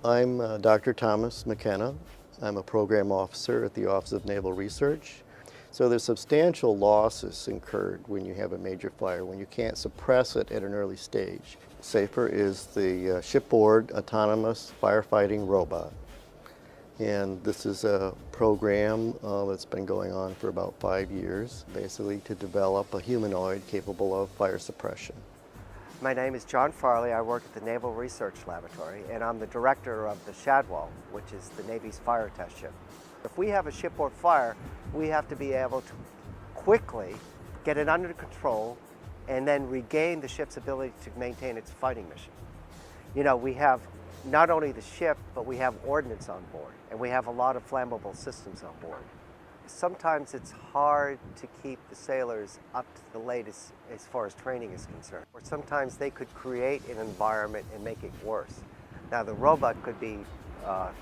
I'm Dr. Thomas McKenna. I'm a program officer at the Office of Naval Research. So there's substantial losses incurred when you have a major fire, when you can't suppress it at an early stage. SAFER is the shipboard autonomous firefighting robot. And this is a program that's been going on for about 5 years, basically to develop a humanoid capable of fire suppression. My name is John Farley. I work at the Naval Research Laboratory, and I'm the director of the Shadwell, which is the Navy's fire test ship. If we have a shipboard fire, we have to be able to quickly get it under control and then regain the ship's ability to maintain its fighting mission. You know, we have not only the ship, but we have ordnance on board, and we have a lot of flammable systems on board. Sometimes it's hard to keep the sailors up to the latest as far as training is concerned. Or sometimes they could create an environment and make it worse. Now the robot could be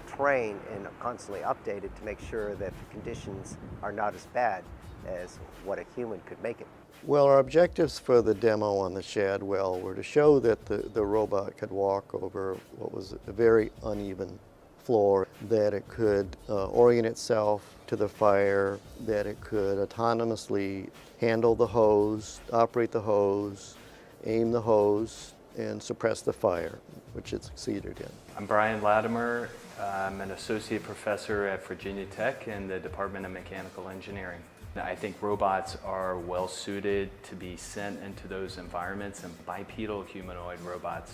trained and constantly updated to make sure that the conditions are not as bad as what a human could make it. Well, our objectives for the demo on the Shadwell were to show that the robot could walk over what was a very uneven floor, that it could orient itself to the fire, that it could autonomously handle the hose, operate the hose, aim the hose, and suppress the fire, which it succeeded in. I'm Brian Latimer. I'm an associate professor at Virginia Tech in the Department of Mechanical Engineering. I think robots are well suited to be sent into those environments, and bipedal humanoid robots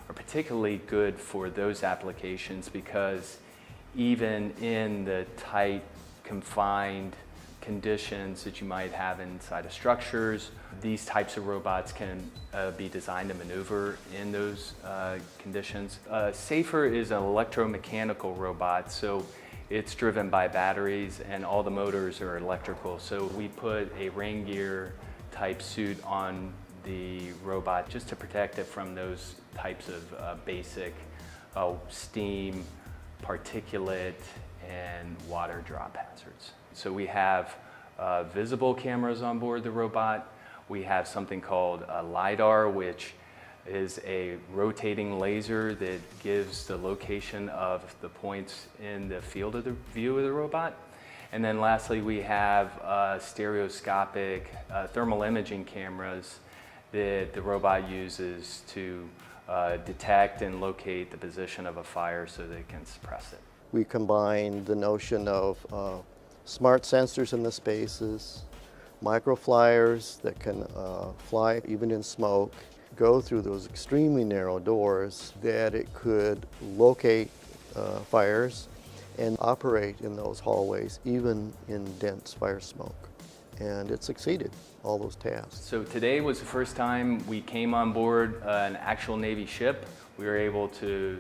are particularly good for those applications because even in the tight, confined conditions that you might have inside of structures, these types of robots can be designed to maneuver in those conditions. SAFER is an electromechanical robot, so it's driven by batteries and all the motors are electrical. So we put a rain gear type suit on the robot just to protect it from those types of basic steam, particulate, and water drop hazards. So we have visible cameras on board the robot. We have something called a LiDAR, which is a rotating laser that gives the location of the points in the field of the view of the robot. And then lastly, we have stereoscopic thermal imaging cameras that the robot uses to detect and locate the position of a fire so they can suppress it. We combined the notion of smart sensors in the spaces, microflyers that can fly even in smoke, go through those extremely narrow doors, that it could locate fires and operate in those hallways even in dense fire smoke. And it succeeded all those tasks. So today was the first time we came on board an actual Navy ship. We were able to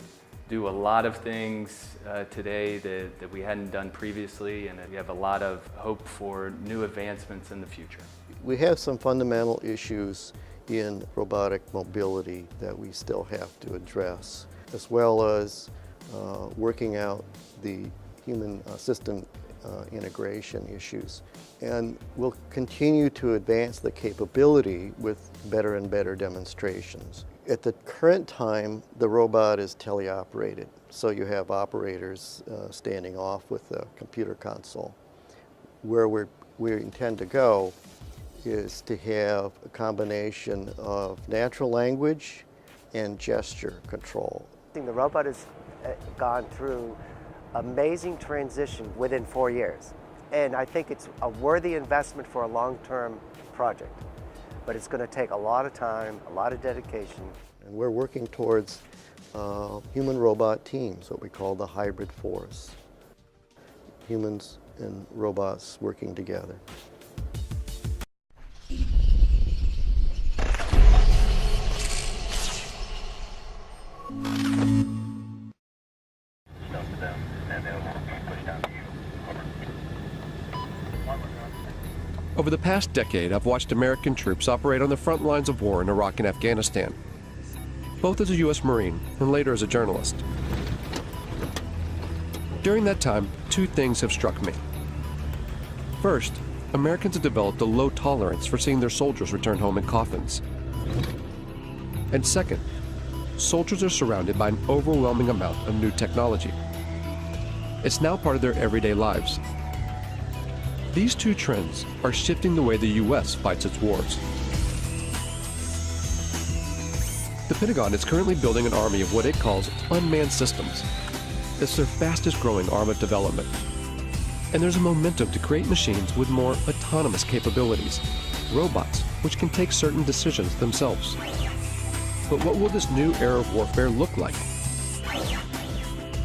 do a lot of things today that we hadn't done previously, and we have a lot of hope for new advancements in the future. We have some fundamental issues in robotic mobility that we still have to address, as well as working out the human system integration issues. And we'll continue to advance the capability with better and better demonstrations. At the current time, the robot is teleoperated, so you have operators standing off with the computer console. Where we intend to go is to have a combination of natural language and gesture control. The robot has gone through amazing transition within 4 years. And I think it's a worthy investment for a long-term project. But it's going to take a lot of time, a lot of dedication. And we're working towards human-robot teams, what we call the hybrid force. Humans and robots working together. Over the past decade, I've watched American troops operate on the front lines of war in Iraq and Afghanistan, both as a U.S. Marine and later as a journalist. During that time, two things have struck me. First, Americans have developed a low tolerance for seeing their soldiers return home in coffins. And second, soldiers are surrounded by an overwhelming amount of new technology. It's now part of their everyday lives. These two trends are shifting the way the U.S. fights its wars. The Pentagon is currently building an army of what it calls unmanned systems. It's their fastest growing arm of development. And there's a momentum to create machines with more autonomous capabilities, robots which can take certain decisions themselves. But what will this new era of warfare look like?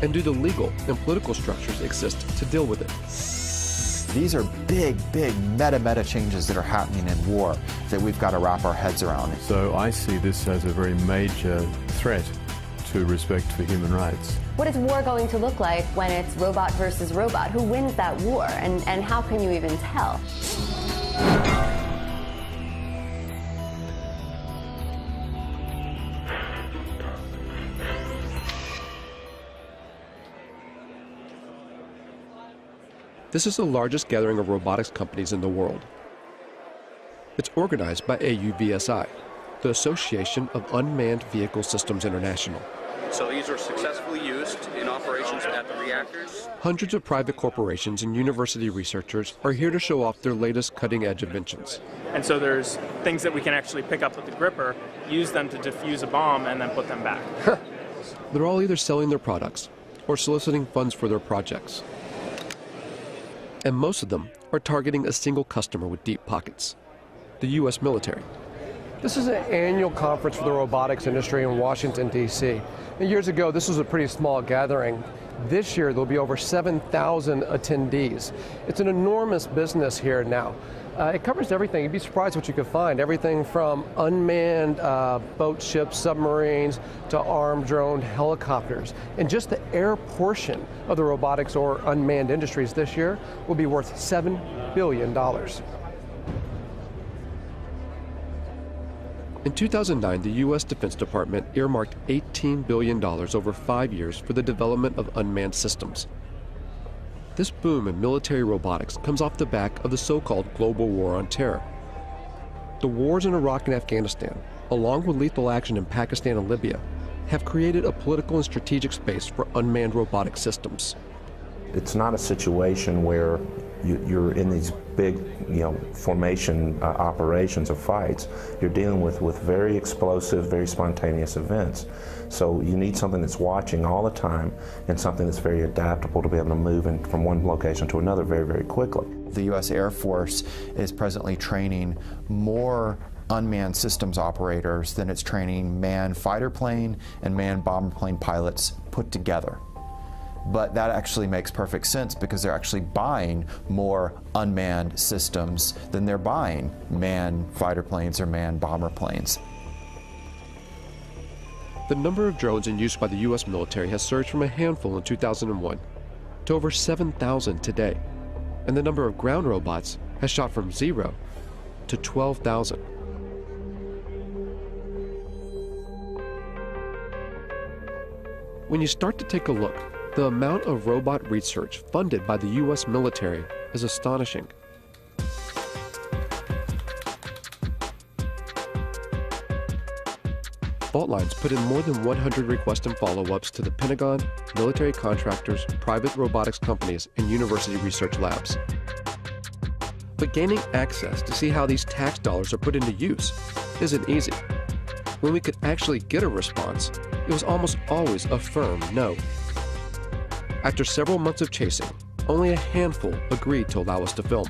And do the legal and political structures exist to deal with it? These are big meta changes that are happening in war that we've got to wrap our heads around. So I see this as a very major threat to respect for human rights. What is war going to look like when it's robot versus robot? Who wins that war, and how can you even tell? This is the largest gathering of robotics companies in the world. It's organized by AUVSI, the Association of Unmanned Vehicle Systems International. So these are successfully used in operations at the reactors. Hundreds of private corporations and university researchers are here to show off their latest cutting-edge inventions. And so there's things that we can actually pick up with the gripper, use them to defuse a bomb, and then put them back. They're all either selling their products or soliciting funds for their projects. And most of them are targeting a single customer with deep pockets, the U.S. military. This is an annual conference for the robotics industry in Washington, D.C. And years ago, this was a pretty small gathering. This year, there'll be over 7,000 attendees. It's an enormous business here now. It covers everything. You'd be surprised what you could find. Everything from unmanned boat ships, submarines, to armed drone helicopters. And just the air portion of the robotics or unmanned industries this year will be worth $7 billion. In 2009, the U.S. Defense Department earmarked $18 billion over 5 years for the development of unmanned systems. This boom in military robotics comes off the back of the so-called global war on terror. The wars in Iraq and Afghanistan, along with lethal action in Pakistan and Libya, have created a political and strategic space for unmanned robotic systems. It's not a situation where you're in these big, formation operations or fights. You're dealing with very explosive, very spontaneous events. So you need something that's watching all the time and something that's very adaptable to be able to move from one location to another very quickly. The U.S. Air Force is presently training more unmanned systems operators than it's training manned fighter plane and manned bomber plane pilots put together. But that actually makes perfect sense because they're actually buying more unmanned systems than they're buying manned fighter planes or manned bomber planes. The number of drones in use by the U.S. military has surged from a handful in 2001 to over 7,000 today, and the number of ground robots has shot from 0 to 12,000. When you start to take a look, the amount of robot research funded by the U.S. military is astonishing. Faultlines put in more than 100 requests and follow-ups to the Pentagon, military contractors, private robotics companies, and university research labs. But gaining access to see how these tax dollars are put into use isn't easy. When we could actually get a response, it was almost always a firm no. After several months of chasing, only a handful agreed to allow us to film.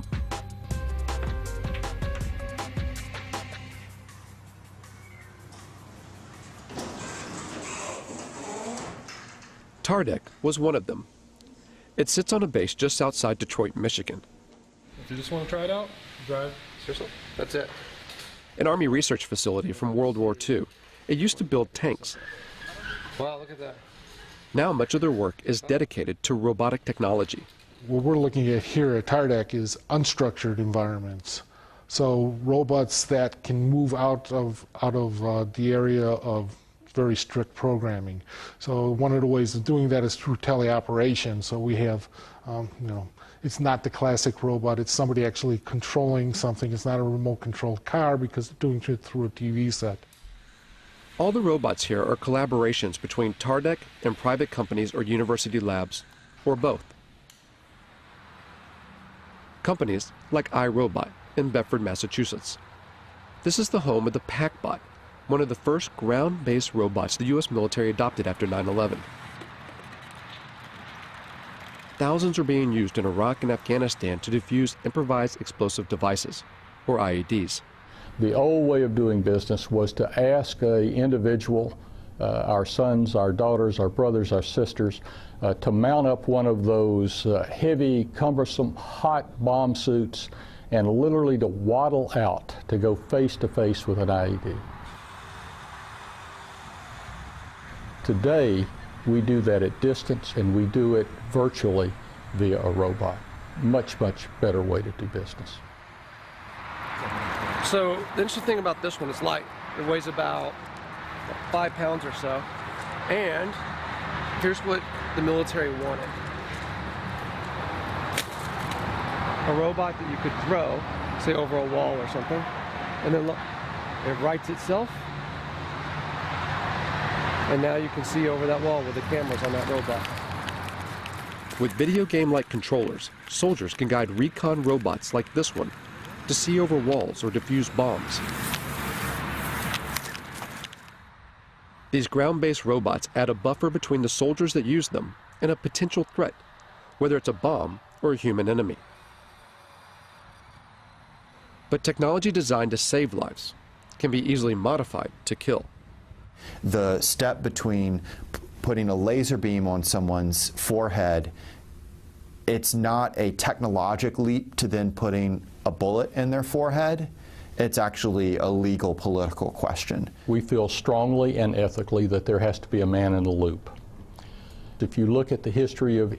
Tardec was one of them. It sits on a base just outside Detroit, Michigan. If you just want to try it out, drive. Seriously, that's it. An Army research facility from World War II. It used to build tanks. Wow, look at that. Now much of their work is dedicated to robotic technology. What we're looking at here at Tardec is unstructured environments. So robots that can move out of the area of very strict programming. So one of the ways of doing that is through teleoperation. So we have, it's not the classic robot. It's somebody actually controlling something. It's not a remote controlled car because they're doing it through a TV set. All the robots here are collaborations between TARDEC and private companies or university labs, or both. Companies like iRobot in Bedford, Massachusetts. This is the home of the PackBot, one of the first ground-based robots the U.S. military adopted after 9/11. Thousands are being used in Iraq and Afghanistan to defuse improvised explosive devices, or IEDs. The old way of doing business was to ask an individual, our sons, our daughters, our brothers, our sisters, to mount up one of those heavy, cumbersome, hot bomb suits and literally to waddle out to go face to face with an IED. Today, we do that at distance, and we do it virtually via a robot. Much, much better way to do business. So the interesting thing about this one is light. It weighs about 5 pounds or so. And here's what the military wanted. A robot that you could throw, say over a wall or something, and then look, it rights itself. And now you can see over that wall with the cameras on that robot. With video game-like controllers, soldiers can guide recon robots like this one to see over walls or defuse bombs. These ground-based robots add a buffer between the soldiers that use them and a potential threat, whether it's a bomb or a human enemy. But technology designed to save lives can be easily modified to kill. The step between putting a laser beam on someone's forehead, it's not a technological leap to then putting a bullet in their forehead. It's actually a legal political question. We feel strongly and ethically that there has to be a man in the loop. If you look at the history of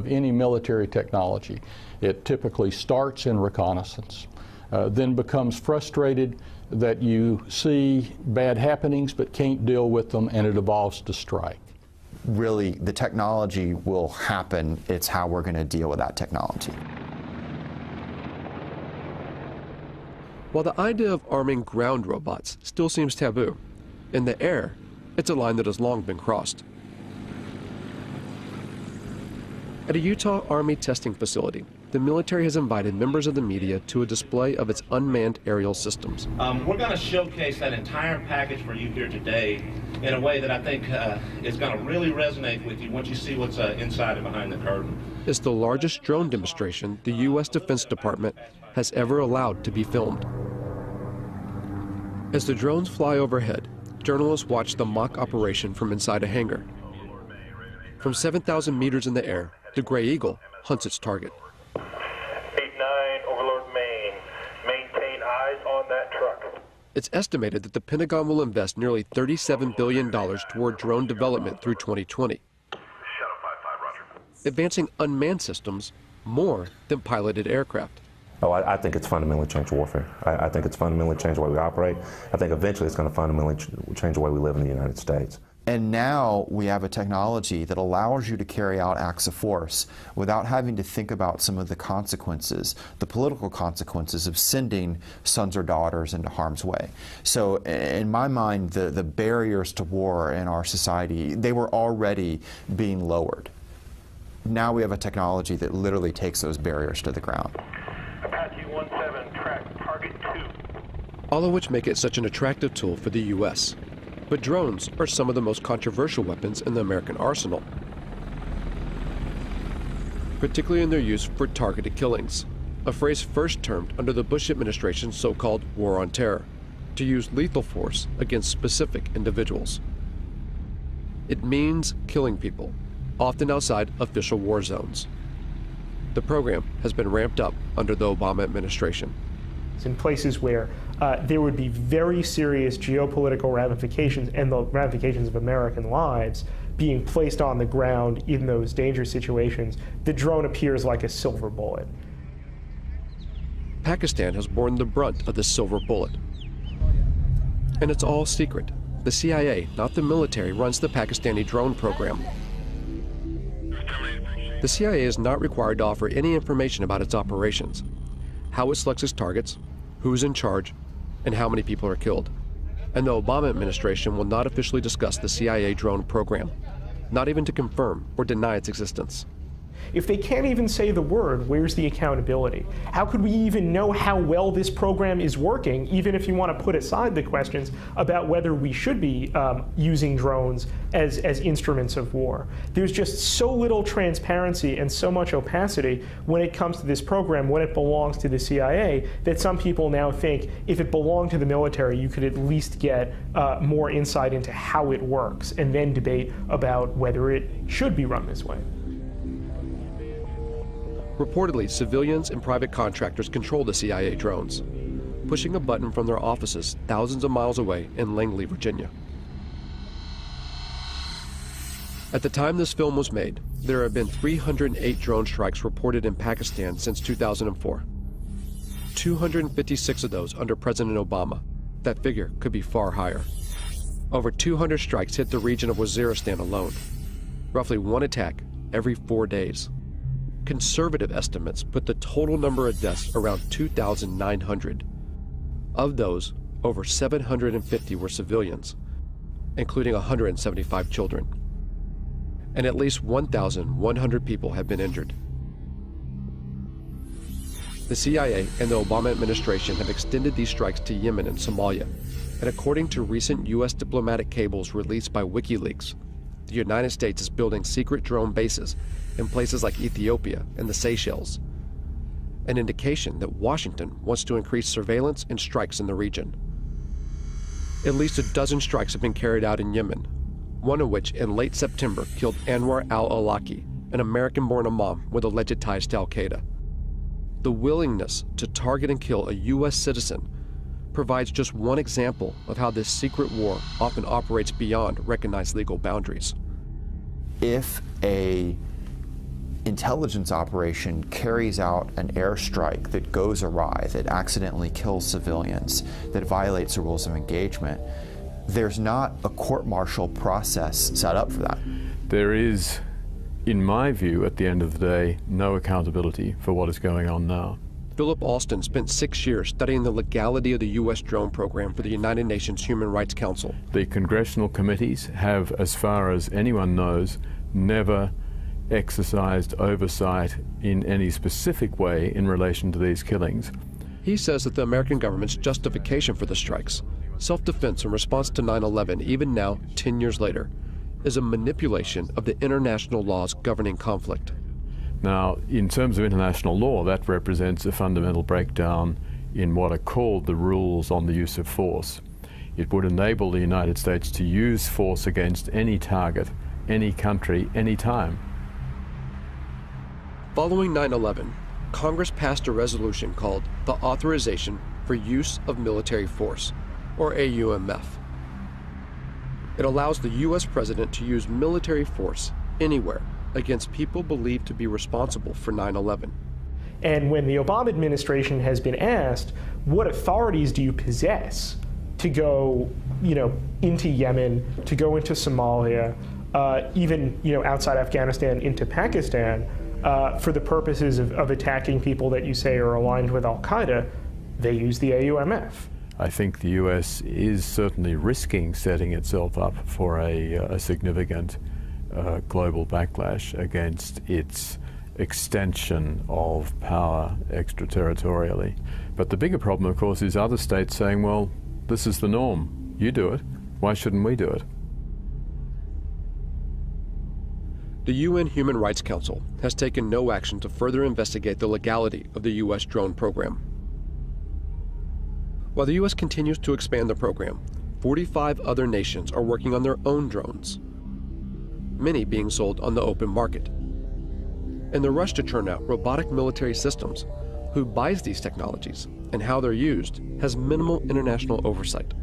any military technology, it typically starts in reconnaissance, then becomes frustrated that you see bad happenings but can't deal with them, and it evolves to strike. Really, the technology will happen. It's how we're going to deal with that technology. While the idea of arming ground robots still seems taboo, in the air, it's a line that has long been crossed. At a Utah Army testing facility, the military has invited members of the media to a display of its unmanned aerial systems. We're going to showcase that entire package for you here today in a way that I think is going to really resonate with you once you see what's inside and behind the curtain. It's the largest drone demonstration the U.S. Defense Department has ever allowed to be filmed. As the drones fly overhead, journalists watch the mock operation from inside a hangar. From 7,000 meters in the air, the Gray Eagle hunts its target. 8-9, Overlord Maine. Maintain eyes on that truck. It's estimated that the Pentagon will invest nearly $37 billion toward drone development through 2020, advancing unmanned systems more than piloted aircraft. Oh, I think it's fundamentally changed warfare. I think it's fundamentally changed the way we operate. I think eventually it's going to fundamentally change the way we live in the United States. And now we have a technology that allows you to carry out acts of force without having to think about some of the consequences, the political consequences of sending sons or daughters into harm's way. So in my mind, the barriers to war in our society, they were already being lowered. Now we have a technology that literally takes those barriers to the ground. Apache 17, track target 2. All of which make it such an attractive tool for the U.S. But drones are some of the most controversial weapons in the American arsenal, particularly in their use for targeted killings, a phrase first termed under the Bush administration's so-called War on Terror, to use lethal force against specific individuals. It means killing people, often outside official war zones. The program has been ramped up under the Obama administration. In places where there would be very serious geopolitical ramifications and the ramifications of American lives being placed on the ground in those dangerous situations, the drone appears like a silver bullet. Pakistan has borne the brunt of this silver bullet. And it's all secret. The CIA, not the military, runs the Pakistani drone program. The CIA is not required to offer any information about its operations, how it selects its targets, who's in charge, and how many people are killed. And the Obama administration will not officially discuss the CIA drone program, not even to confirm or deny its existence. If they can't even say the word, where's the accountability? How could we even know how well this program is working, even if you want to put aside the questions about whether we should be using drones as instruments of war? There's just so little transparency and so much opacity when it comes to this program, when it belongs to the CIA, that some people now think if it belonged to the military, you could at least get more insight into how it works and then debate about whether it should be run this way. Reportedly, civilians and private contractors control the CIA drones, pushing a button from their offices thousands of miles away in Langley, Virginia. At the time this film was made, there have been 308 drone strikes reported in Pakistan since 2004. 256 of those under President Obama. That figure could be far higher. Over 200 strikes hit the region of Waziristan alone, roughly one attack every 4 days. Conservative estimates put the total number of deaths around 2,900. Of those, over 750 were civilians, including 175 children. And at least 1,100 people have been injured. The CIA and the Obama administration have extended these strikes to Yemen and Somalia, and according to recent U.S. diplomatic cables released by WikiLeaks, the United States is building secret drone bases in places like Ethiopia and the Seychelles, an indication that Washington wants to increase surveillance and strikes in the region. At least a dozen strikes have been carried out in Yemen, one of which in late September killed Anwar al-Awlaki, an American-born imam with alleged ties to al-Qaeda. The willingness to target and kill a U.S. citizen provides just one example of how this secret war often operates beyond recognized legal boundaries. If an intelligence operation carries out an airstrike that goes awry, that accidentally kills civilians, that violates the rules of engagement, there's not a court-martial process set up for that. There is, in my view, at the end of the day, no accountability for what is going on now. Philip Alston spent 6 years studying the legality of the U.S. drone program for the United Nations Human Rights Council. The congressional committees have, as far as anyone knows, never exercised oversight in any specific way in relation to these killings. He says that the American government's justification for the strikes, self-defense in response to 9/11, even now, 10 years later, is a manipulation of the international laws governing conflict. Now, in terms of international law, that represents a fundamental breakdown in what are called the rules on the use of force. It would enable the United States to use force against any target, any country, any time. Following 9/11, Congress passed a resolution called the Authorization for Use of Military Force, or AUMF. It allows the U.S. president to use military force anywhere against people believed to be responsible for 9/11. And when the Obama administration has been asked, what authorities do you possess to go, into Yemen, to go into Somalia, even, outside Afghanistan into Pakistan, for the purposes of attacking people that you say are aligned with al-Qaeda, they use the AUMF. I think the U.S. is certainly risking setting itself up for a significant global backlash against its extension of power extraterritorially. But the bigger problem, of course, is other states saying, well, this is the norm. You do it. Why shouldn't we do it? The UN Human Rights Council has taken no action to further investigate the legality of the U.S. drone program. While the U.S. continues to expand the program, 45 other nations are working on their own drones, many being sold on the open market. In the rush to churn out robotic military systems, who buys these technologies and how they're used has minimal international oversight.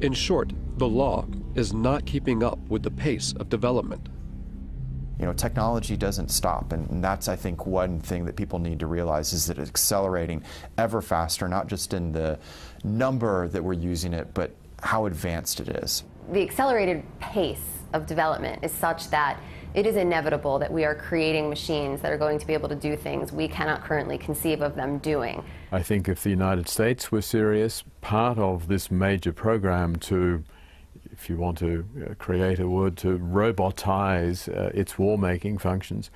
In short, the law is not keeping up with the pace of development. Technology doesn't stop, and that's, I think, one thing that people need to realize is that it's accelerating ever faster, not just in the number that we're using it, but how advanced it is. The accelerated pace of development is such that it is inevitable that we are creating machines that are going to be able to do things we cannot currently conceive of them doing. I think if the United States were serious, part of this major program to, if you want to create a word, to robotize its war-making functions,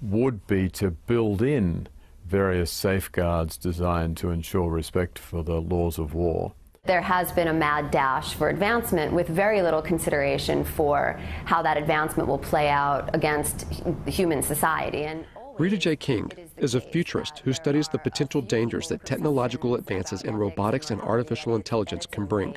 would be to build in various safeguards designed to ensure respect for the laws of war. There has been a mad dash for advancement with very little consideration for how that advancement will play out against human society. And Rita J. King is a futurist who studies the potential dangers that technological advances in robotics and artificial intelligence can bring.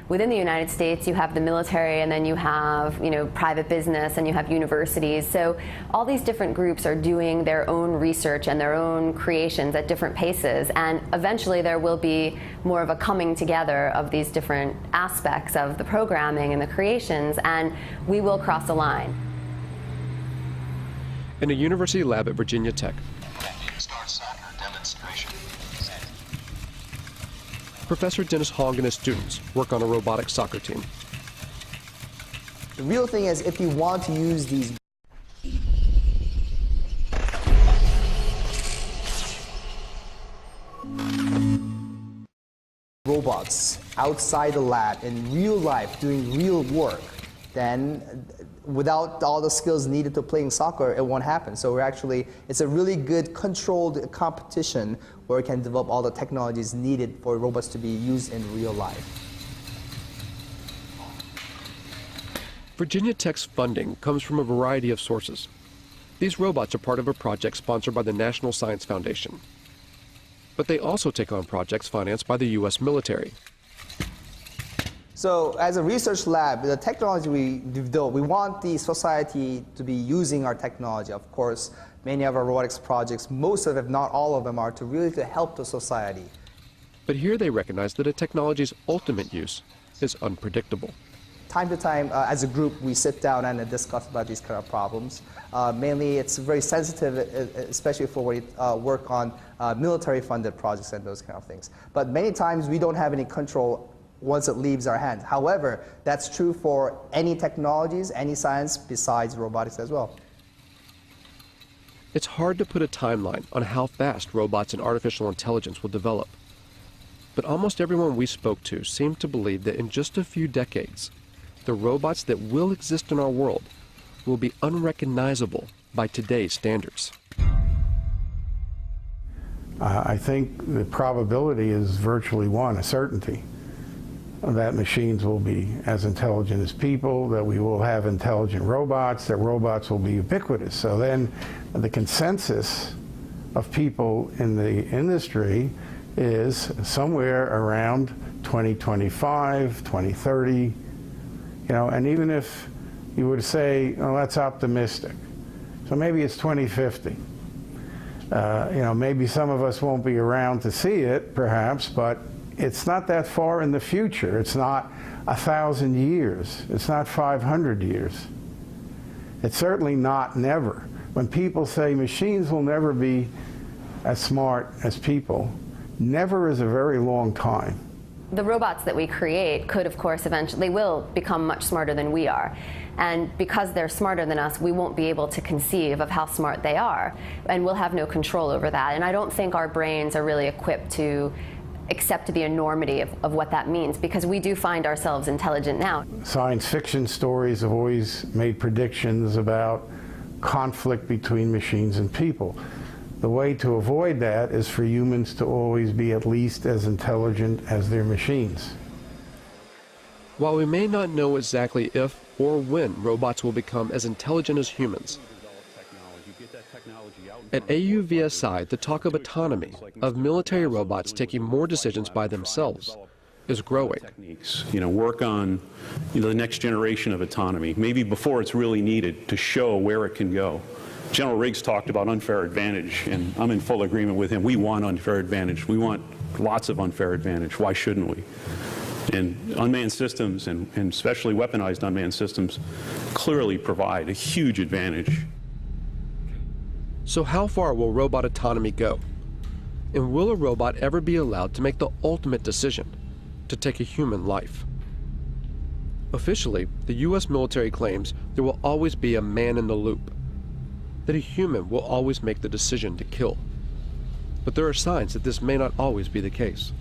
Within the United States, you have the military, and then you have, private business, and you have universities. So all these different groups are doing their own research and their own creations at different paces. And eventually there will be more of a coming together of these different aspects of the programming and the creations, and we will cross a line. In a university lab at Virginia Tech, Professor Dennis Hong and his students work on a robotic soccer team. The real thing is, if you want to use these robots outside the lab in real life doing real work, then without all the skills needed to playing soccer, it won't happen. So it's a really good controlled competition where we can develop all the technologies needed for robots to be used in real life. Virginia Tech's funding comes from a variety of sources. These robots are part of a project sponsored by the National Science Foundation. But they also take on projects financed by the U.S. military. So as a research lab, the technology we develop, we want the society to be using our technology. Of course, many of our robotics projects, most of them, if not all of them, are to help the society. But here they recognize that a technology's ultimate use is unpredictable. Time to time, as a group, we sit down and discuss about these kind of problems. Mainly, it's very sensitive, especially for when we work on military-funded projects and those kind of things. But many times, we don't have any control once it leaves our hands. However, that's true for any technologies, any science besides robotics as well. It's hard to put a timeline on how fast robots and artificial intelligence will develop. But almost everyone we spoke to seemed to believe that in just a few decades, the robots that will exist in our world will be unrecognizable by today's standards. I think the probability is virtually one, a certainty, that machines will be as intelligent as people, that we will have intelligent robots, that robots will be ubiquitous. So then the consensus of people in the industry is somewhere around 2025, 2030, and even if you were to say, oh, that's optimistic, so maybe it's 2050. Maybe some of us won't be around to see it, perhaps, but it's not that far in the future. It's not 1,000 years. It's not 500 years. It's certainly not never. When people say machines will never be as smart as people, never is a very long time. The robots that we create could, of course, eventually will become much smarter than we are. And because they're smarter than us, we won't be able to conceive of how smart they are. And we'll have no control over that. And I don't think our brains are really equipped to accept the enormity of what that means, because we do find ourselves intelligent now. Science fiction stories have always made predictions about conflict between machines and people. The way to avoid that is for humans to always be at least as intelligent as their machines. While we may not know exactly if or when robots will become as intelligent as humans, at AUVSI, the talk of autonomy, of military robots taking more decisions by themselves, is growing. Work on the next generation of autonomy, maybe before it's really needed, to show where it can go. General Riggs talked about unfair advantage, and I'm in full agreement with him. We want unfair advantage. We want lots of unfair advantage. Why shouldn't we? And unmanned systems, and especially weaponized unmanned systems, clearly provide a huge advantage. So how far will robot autonomy go? And will a robot ever be allowed to make the ultimate decision, to take a human life? Officially, the U.S. military claims there will always be a man in the loop, that a human will always make the decision to kill. But there are signs that this may not always be the case.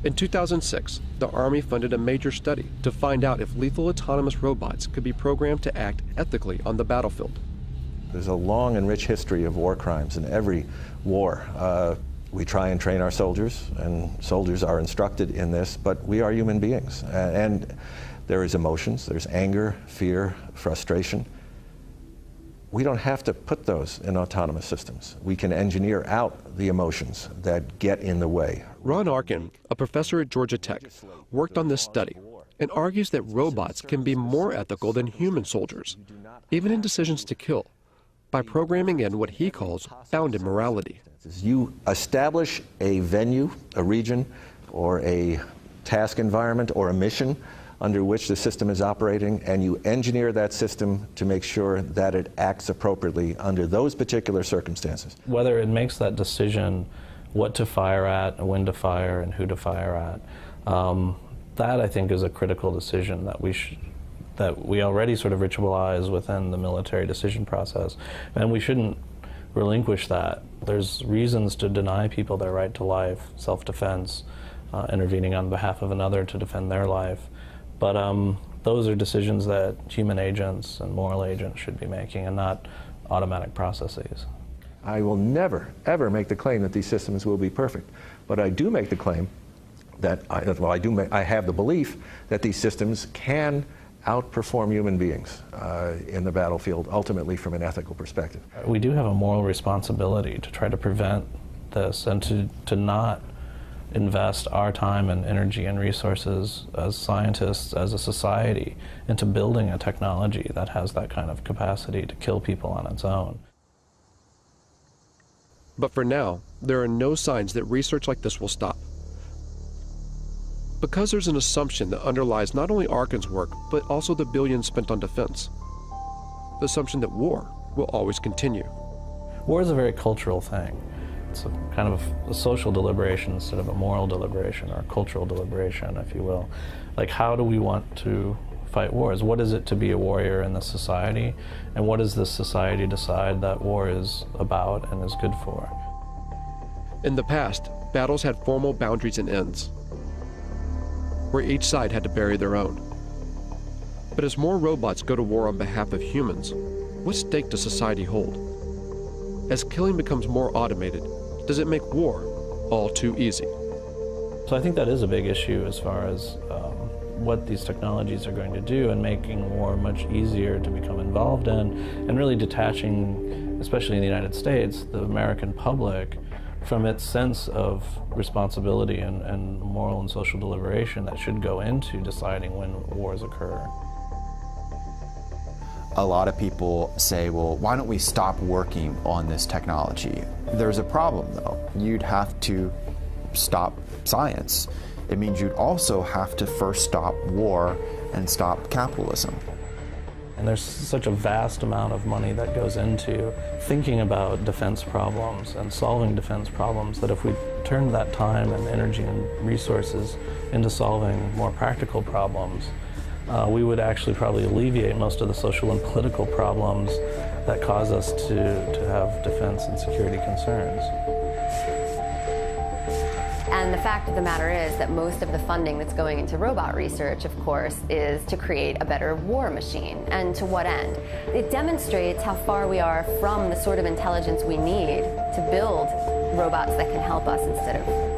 In 2006, the Army funded a major study to find out if lethal autonomous robots could be programmed to act ethically on the battlefield. There's a long and rich history of war crimes in every war. We try and train our soldiers, and soldiers are instructed in this, but we are human beings. And there is emotions, there's anger, fear, frustration. We don't have to put those in autonomous systems. We can engineer out the emotions that get in the way. Ron Arkin, a professor at Georgia Tech, worked on this study and argues that robots can be more ethical than human soldiers, even in decisions to kill, by programming in what he calls bounded morality. You establish a venue, a region, or a task environment, or a mission under which the system is operating, and you engineer that system to make sure that it acts appropriately under those particular circumstances. Whether it makes that decision what to fire at, when to fire, and who to fire at, that I think is a critical decision that we already sort of ritualize within the military decision process, and we shouldn't relinquish that. There's reasons to deny people their right to life, self-defense, intervening on behalf of another to defend their life. But those are decisions that human agents and moral agents should be making, and not automatic processes. I will never, ever make the claim that these systems will be perfect. But I do make the claim that, I have the belief that these systems can outperform human beings in the battlefield, ultimately from an ethical perspective. We do have a moral responsibility to try to prevent this, and to not invest our time and energy and resources as scientists, as a society, into building a technology that has that kind of capacity to kill people on its own. But for now, there are no signs that research like this will stop. Because there's an assumption that underlies not only Arkin's work, but also the billions spent on defense. The assumption that war will always continue. War is a very cultural thing. It's a kind of a social deliberation instead of a moral deliberation, or a cultural deliberation, if you will. Like, how do we want to fight wars? What is it to be a warrior in this society? And what does this society decide that war is about and is good for? In the past, battles had formal boundaries and ends, where each side had to bury their own. But as more robots go to war on behalf of humans, what stake does society hold? As killing becomes more automated, does it make war all too easy? So I think that is a big issue as far as what these technologies are going to do, and making war much easier to become involved in, and really detaching, especially in the United States, the American public from its sense of responsibility and moral and social deliberation that should go into deciding when wars occur. A lot of people say, well, why don't we stop working on this technology? There's a problem, though. You'd have to stop science. It means you'd also have to first stop war and stop capitalism. And there's such a vast amount of money that goes into thinking about defense problems and solving defense problems, that if we turned that time and energy and resources into solving more practical problems, we would actually probably alleviate most of the social and political problems that cause us to have defense and security concerns. And the fact of the matter is that most of the funding that's going into robot research, of course, is to create a better war machine. And to what end? It demonstrates how far we are from the sort of intelligence we need to build robots that can help us instead of